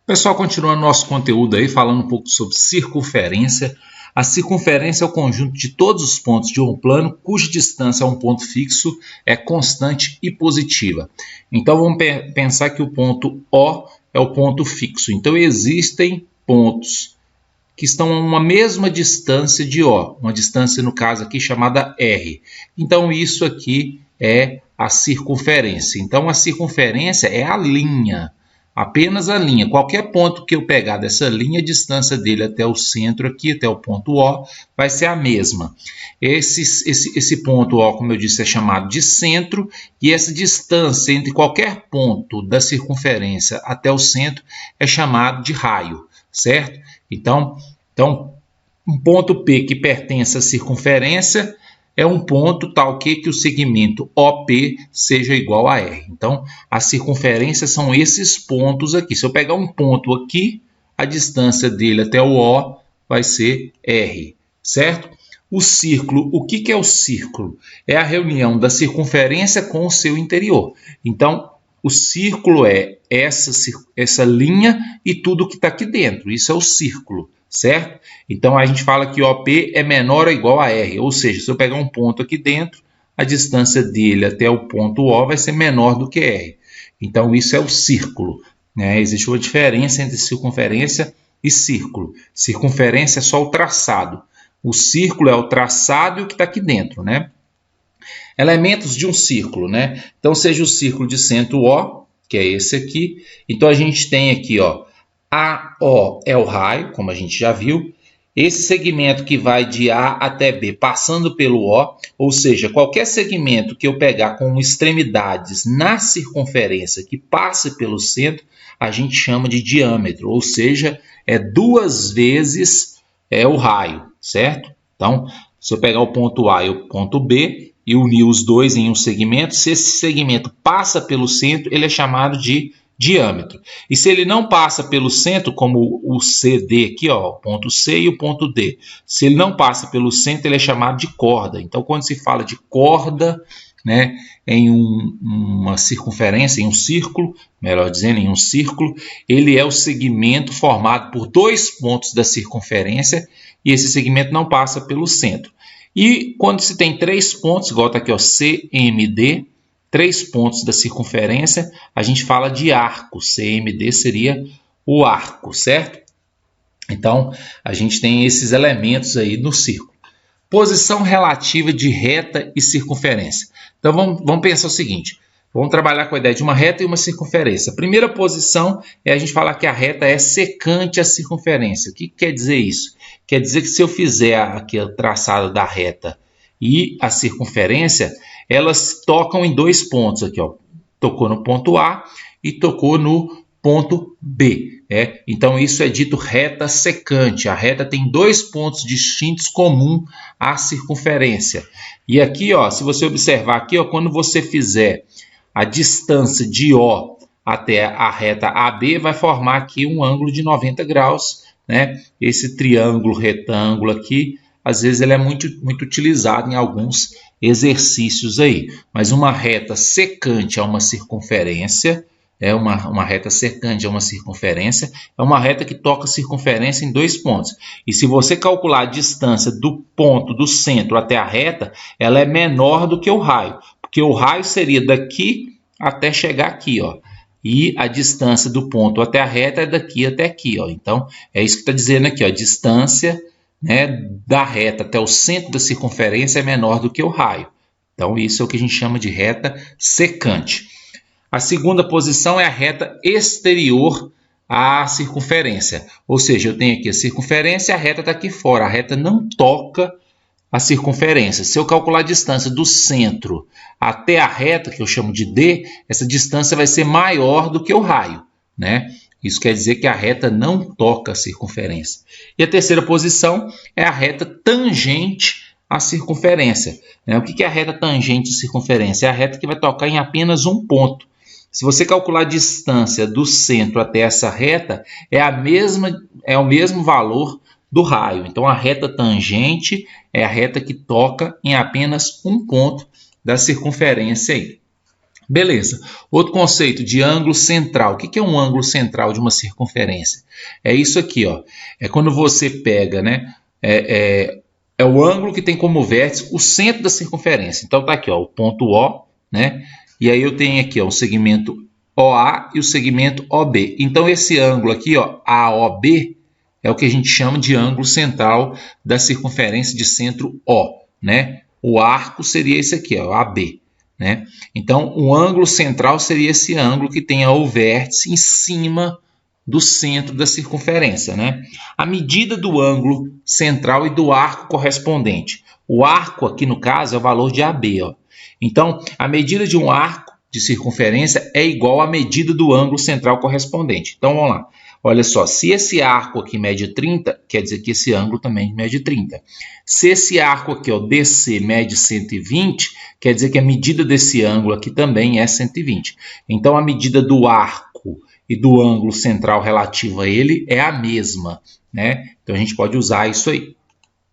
Pessoal, continuando nosso conteúdo aí, falando um pouco sobre circunferência. A circunferência é o conjunto de todos os pontos de um plano cuja distância a um ponto fixo é constante e positiva. Então, vamos pensar que o ponto O é o ponto fixo. Então, existem pontos que estão a uma mesma distância de O, uma distância, no caso aqui, chamada R. Então, isso aqui é a circunferência. Então, a circunferência é a linha. Apenas a linha. Qualquer ponto que eu pegar dessa linha, a distância dele até o centro aqui, até o ponto O, vai ser a mesma. Esse ponto O, como eu disse, é chamado de centro, e essa distância entre qualquer ponto da circunferência até o centro é chamado de raio, certo? Então, um ponto P que pertence à circunferência é um ponto tal que o segmento OP seja igual a R. Então, a circunferência são esses pontos aqui. Se eu pegar um ponto aqui, a distância dele até o O vai ser R, certo? O círculo, o que é o círculo? É a reunião da circunferência com o seu interior. Então, o círculo é essa linha e tudo que está aqui dentro. Isso é o círculo. Certo? Então, a gente fala que OP é menor ou igual a R, ou seja, se eu pegar um ponto aqui dentro, a distância dele até o ponto O vai ser menor do que R. Então, isso é o círculo, né? Existe uma diferença entre circunferência e círculo. Circunferência é só o traçado. O círculo é o traçado e o que está aqui dentro, né? Elementos de um círculo, né? Então, seja o círculo de centro O, que é esse aqui. Então, a gente tem aqui, ó, AO é o raio, como a gente já viu. Esse segmento que vai de A até B, passando pelo O, ou seja, qualquer segmento que eu pegar com extremidades na circunferência que passe pelo centro, a gente chama de diâmetro, ou seja, é 2 vezes o raio, certo? Então, se eu pegar o ponto A e o ponto B e unir os dois em um segmento, se esse segmento passa pelo centro, ele é chamado de diâmetro. E se ele não passa pelo centro, como o CD aqui, ó, o ponto C e o ponto D, se ele não passa pelo centro, ele é chamado de corda. Então, quando se fala de corda, né, em uma circunferência, em um círculo, melhor dizendo, em um círculo, ele é o segmento formado por 2 pontos da circunferência e esse segmento não passa pelo centro. E quando se tem 3 pontos, igual está aqui, ó, CMD, 3 pontos da circunferência, a gente fala de arco. CMD seria o arco, certo? Então, a gente tem esses elementos aí no círculo. Posição relativa de reta e circunferência. Então, vamos pensar o seguinte. Vamos trabalhar com a ideia de uma reta e uma circunferência. A primeira posição é a gente falar que a reta é secante à circunferência. O que quer dizer isso? Quer dizer que se eu fizer aqui o traçado da reta e a circunferência, elas tocam em 2 pontos aqui, ó. Tocou no ponto A e tocou no ponto B. Então, isso é dito reta secante. A reta tem 2 pontos distintos comum à circunferência. E aqui, ó, se você observar aqui, ó, quando você fizer a distância de O até a reta AB, vai formar aqui um ângulo de 90 graus, né? Esse triângulo retângulo aqui, às vezes ele é muito utilizado em alguns exercícios aí. Mas uma reta secante a uma circunferência, uma reta secante a uma circunferência, é uma reta que toca a circunferência em 2 pontos. E se você calcular a distância do ponto do centro até a reta, ela é menor do que o raio. Porque o raio seria daqui até chegar aqui, ó. E a distância do ponto até a reta é daqui até aqui, ó. Então, é isso que está dizendo aqui, ó. A distância, né, da reta até o centro da circunferência é menor do que o raio. Então, isso é o que a gente chama de reta secante. A segunda posição é a reta exterior à circunferência. Ou seja, eu tenho aqui a circunferência e a reta está aqui fora. A reta não toca a circunferência. Se eu calcular a distância do centro até a reta, que eu chamo de D, essa distância vai ser maior do que o raio, né? Isso quer dizer que a reta não toca a circunferência. E a terceira posição é a reta tangente à circunferência. O que é a reta tangente à circunferência? É a reta que vai tocar em apenas um ponto. Se você calcular a distância do centro até essa reta, é o mesmo valor do raio. Então, a reta tangente é a reta que toca em apenas um ponto da circunferência aí. Beleza. Outro conceito de ângulo central. O que é um ângulo central de uma circunferência? É isso aqui, ó. É quando você pega, né? É o ângulo que tem como vértice o centro da circunferência. Então tá aqui, ó, o ponto O, né? E aí eu tenho aqui, ó, o segmento OA e o segmento OB. Então esse ângulo aqui, ó, AOB, é o que a gente chama de ângulo central da circunferência de centro O, né? O arco seria esse aqui, ó, AB. Né? Então, o ângulo central seria esse ângulo que tem o vértice em cima do centro da circunferência. Né? A medida do ângulo central e do arco correspondente. O arco, aqui no caso, é o valor de AB. Ó. Então, a medida de um arco de circunferência é igual à medida do ângulo central correspondente. Então, vamos lá. Olha só, se esse arco aqui mede 30, quer dizer que esse ângulo também mede 30. Se esse arco aqui, ó, DC, mede 120, quer dizer que a medida desse ângulo aqui também é 120. Então, a medida do arco e do ângulo central relativo a ele é a mesma, né? Então, a gente pode usar isso aí.